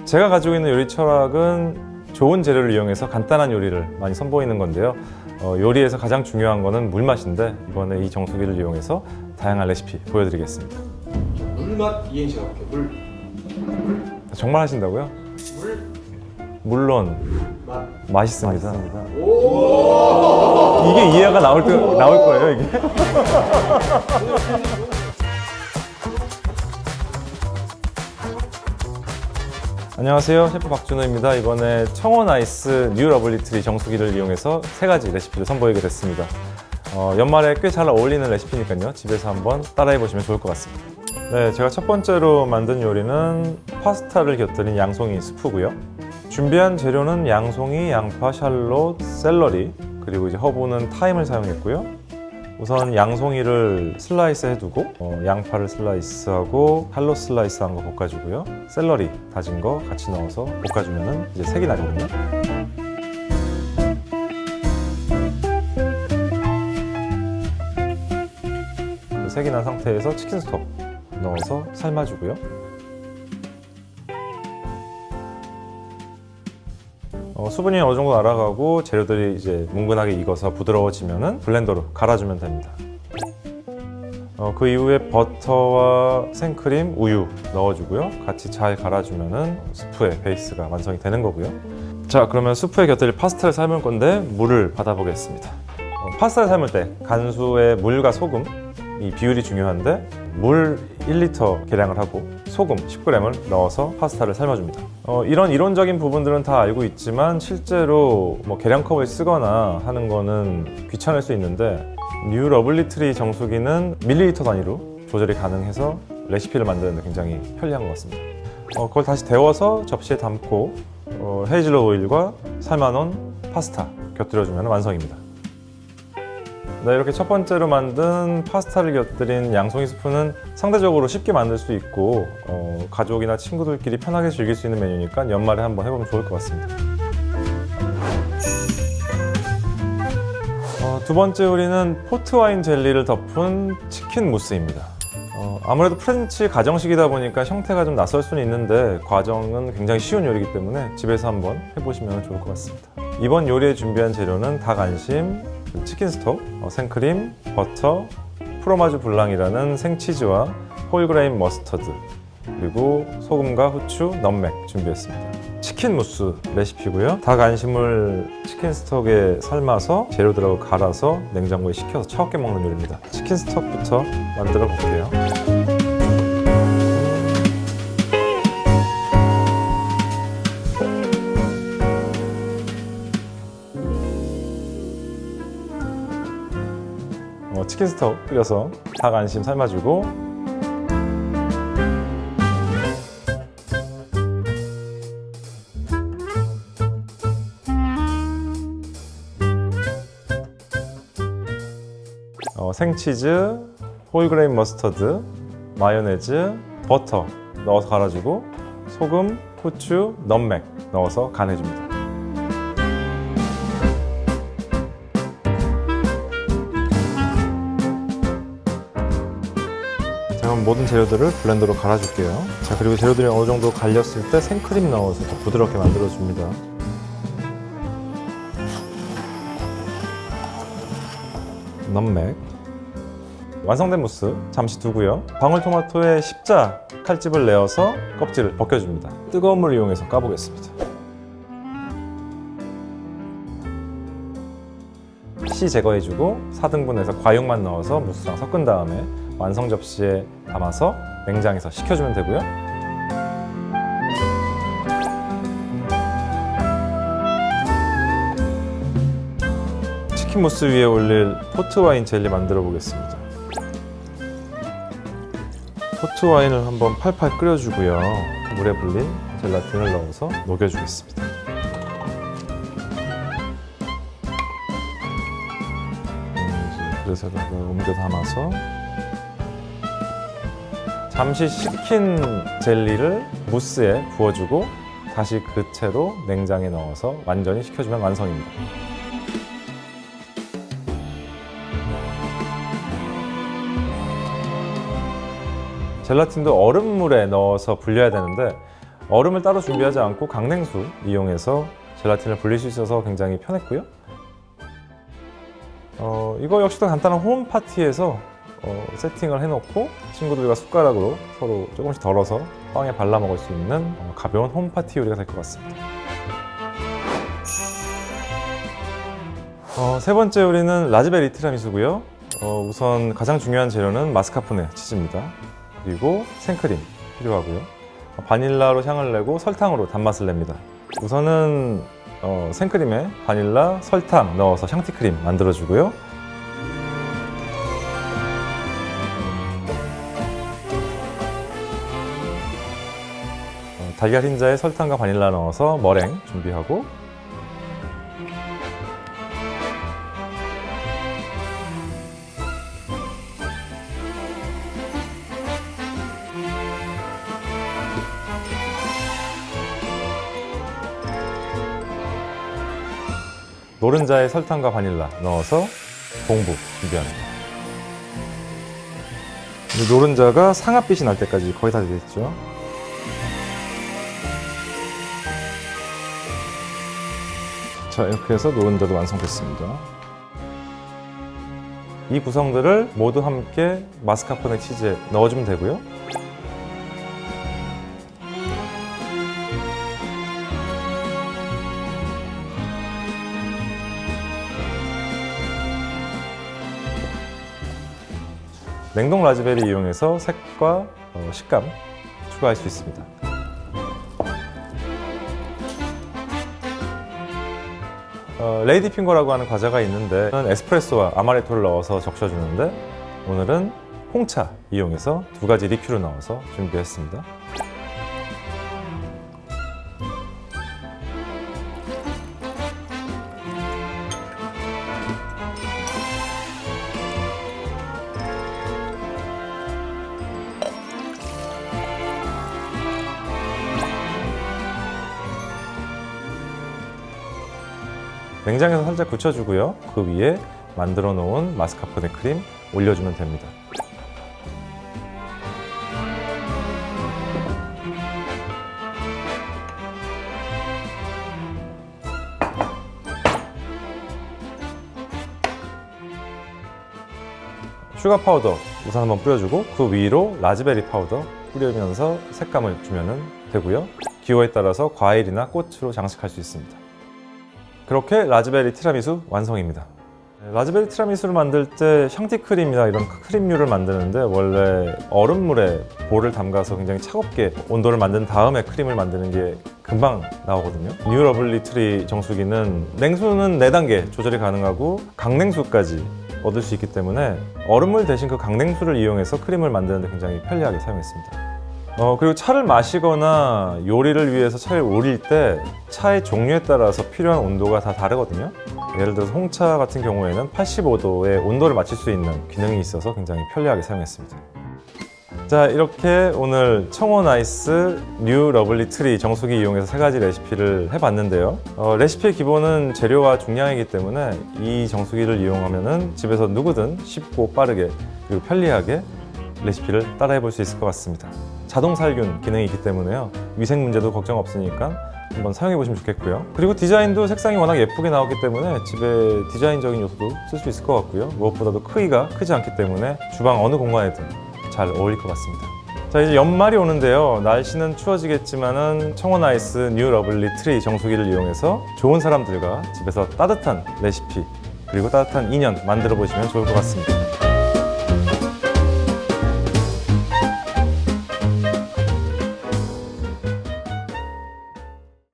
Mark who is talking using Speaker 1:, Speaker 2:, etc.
Speaker 1: 제가 가지고 있는 요리 철학은 좋은 재료를 이용해서 간단한 요리를 많이 선보이는 건데요. 요리에서 가장 중요한 거는 물맛인데 이번에 이 정수기를 이용해서 다양한 레시피 보여드리겠습니다.
Speaker 2: 물맛 이행시 가볼게요.
Speaker 1: 정말 하신다고요?
Speaker 2: 물,
Speaker 1: 물론
Speaker 2: 맛.
Speaker 1: 맛있습니다.
Speaker 2: 오!
Speaker 1: 이게 이해가 나올 거예요, 이게. 안녕하세요, 셰프 박준호입니다. 이번에 청원 아이스 뉴 러블리트리 정수기를 이용해서 3가지 레시피를 선보이게 됐습니다. 연말에 꽤 잘 어울리는 레시피니까요. 집에서 한번 따라해 보시면 좋을 것 같습니다. 네, 제가 첫 번째로 만든 요리는 파스타를 곁들인 양송이 수프고요. 준비한 재료는 양송이, 양파, 샬롯, 샐러리, 그리고 이제 허브는 타임을 사용했고요. 우선 양송이를 슬라이스 해두고 양파를 슬라이스하고 샬롯 슬라이스한 거 볶아주고요. 샐러리 다진 거 같이 넣어서 볶아주면 이제 색이 나거든요. 색이 난 상태에서 치킨 스톡 넣어서 삶아주고요. 수분이 어느 정도 날아가고 재료들이 이제 뭉근하게 익어서 부드러워지면은 블렌더로 갈아주면 됩니다. 그 이후에 버터와 생크림, 우유 넣어주고요. 같이 잘 갈아주면은 수프의 베이스가 완성이 되는 거고요. 자, 그러면 수프에 곁들일 파스타를 삶을 건데 물을 받아보겠습니다. 파스타를 삶을 때 간수에 물과 소금 이 비율이 중요한데 물 1리터 계량을 하고 소금 10g을 넣어서 파스타를 삶아줍니다. 이런 이론적인 부분들은 다 알고 있지만 실제로 계량컵을 쓰거나 하는 거는 귀찮을 수 있는데 뉴 러블리트리 정수기는 밀리리터 단위로 조절이 가능해서 레시피를 만드는 데 굉장히 편리한 것 같습니다. 그걸 다시 데워서 접시에 담고 헤이즐넛 오일과 삶아놓은 파스타 곁들여주면 완성입니다. 네, 이렇게 첫 번째로 만든 파스타를 곁들인 양송이 스프는 상대적으로 쉽게 만들 수 있고 가족이나 친구들끼리 편하게 즐길 수 있는 메뉴니까 연말에 한번 해보면 좋을 것 같습니다. 두 번째 요리는 포트와인 젤리를 덮은 치킨 무스입니다. 아무래도 프렌치 가정식이다 보니까 형태가 좀 낯설 수는 있는데 과정은 굉장히 쉬운 요리이기 때문에 집에서 한번 해보시면 좋을 것 같습니다. 이번 요리에 준비한 재료는 닭 안심, 치킨 스톡, 생크림, 버터, 프로마주 블랑이라는 생치즈와 홀그레인 머스터드, 그리고 소금과 후추, 넘맥 준비했습니다. 치킨 무스 레시피고요. 닭 안심을 치킨 스톡에 삶아서 재료들하고 갈아서 냉장고에 식혀서 차갑게 먹는 요리입니다. 치킨 스톡부터 만들어 볼게요. 치킨 스톡 끓여서 닭 안심 삶아주고 생치즈, 홀그레인 머스터드, 마요네즈, 버터 넣어서 갈아주고 소금, 후추, 넘맥 넣어서 간해줍니다. 그럼 모든 재료들을 블렌더로 갈아줄게요. 자, 그리고 재료들이 어느 정도 갈렸을 때 생크림 넣어서 더 부드럽게 만들어줍니다. 넘맥. 완성된 무스 잠시 두고요. 방울토마토에 십자 칼집을 내어서 껍질을 벗겨줍니다. 뜨거운 물을 이용해서 까보겠습니다. 씨 제거해주고 4등분해서 과육만 넣어서 무스랑 섞은 다음에 완성 접시에 담아서 냉장에서 식혀주면 되고요. 치킨 무스 위에 올릴 포트와인 젤리 만들어 보겠습니다. 포트와인을 한번 팔팔 끓여주고요. 물에 불린 젤라틴을 넣어서 녹여주겠습니다. 그릇에다가 옮겨 담아서 잠시 식힌 젤리를 무스에 부어주고 다시 그 채로 냉장에 넣어서 완전히 식혀주면 완성입니다. 젤라틴도 얼음물에 넣어서 불려야 되는데 얼음을 따로 준비하지 않고 강냉수 이용해서 젤라틴을 불릴 수 있어서 굉장히 편했고요. 이거 역시도 간단한 홈 파티에서 세팅을 해놓고 친구들과 숟가락으로 서로 조금씩 덜어서 빵에 발라 먹을 수 있는 가벼운 홈 파티 요리가 될 것 같습니다. 세 번째 요리는 라즈베리 티라미수고요. 우선 가장 중요한 재료는 마스카포네 치즈입니다. 그리고 생크림 필요하고요. 바닐라로 향을 내고 설탕으로 단맛을 냅니다. 우선은 생크림에 바닐라, 설탕 넣어서 샹티크림 만들어주고요. 달걀 흰자에 설탕과 바닐라 넣어서 머랭 준비하고, 노른자에 설탕과 바닐라 넣어서 공부 준비합니다. 노른자가 상아빛이 날 때까지 거의 다 되겠죠. 자, 이렇게 해서 노른자도 완성됐습니다. 이 구성들을 모두 함께 마스카포네 치즈에 넣어주면 되고요. 냉동 라즈베리 이용해서 색과 식감 추가할 수 있습니다. 레이디 핑거라고 하는 과자가 있는데 에스프레소와 아마레토를 넣어서 적셔주는데, 오늘은 홍차 이용해서 두 가지 리큐를 넣어서 준비했습니다. 냉장에서 살짝 굳혀주고요. 그 위에 만들어 놓은 마스카포네 크림 올려주면 됩니다. 슈가 파우더 우선 한번 뿌려주고, 그 위로 라즈베리 파우더 뿌리면서 색감을 주면 되고요. 기호에 따라서 과일이나 꽃으로 장식할 수 있습니다. 그렇게 라즈베리 티라미수 완성입니다. 라즈베리 티라미수를 만들 때 샹티크림이나 이런 크림류를 만드는데, 원래 얼음물에 볼을 담가서 굉장히 차갑게 온도를 만든 다음에 크림을 만드는 게 금방 나오거든요. 뉴 러블리 트리 정수기는 냉수는 4단계 조절이 가능하고 강냉수까지 얻을 수 있기 때문에 얼음물 대신 그 강냉수를 이용해서 크림을 만드는 데 굉장히 편리하게 사용했습니다. 그리고 차를 마시거나 요리를 위해서 차를 우릴 때 차의 종류에 따라서 필요한 온도가 다 다르거든요. 예를 들어서 홍차 같은 경우에는 85도의 온도를 맞출 수 있는 기능이 있어서 굉장히 편리하게 사용했습니다. 자, 이렇게 오늘 청원 아이스 뉴 러블리 트리 정수기 이용해서 3가지 레시피를 해봤는데요. 레시피의 기본은 재료와 중량이기 때문에 이 정수기를 이용하면 집에서 누구든 쉽고 빠르게 그리고 편리하게 레시피를 따라해 볼 수 있을 것 같습니다. 자동 살균 기능이 있기 때문에요. 위생 문제도 걱정 없으니까 한번 사용해 보시면 좋겠고요. 그리고 디자인도 색상이 워낙 예쁘게 나왔기 때문에 집에 디자인적인 요소도 쓸 수 있을 것 같고요. 무엇보다도 크기가 크지 않기 때문에 주방 어느 공간에든 잘 어울릴 것 같습니다. 자, 이제 연말이 오는데요. 날씨는 추워지겠지만은 청원 아이스 뉴 러블리 트리 정수기를 이용해서 좋은 사람들과 집에서 따뜻한 레시피 그리고 따뜻한 인연 만들어 보시면 좋을 것 같습니다.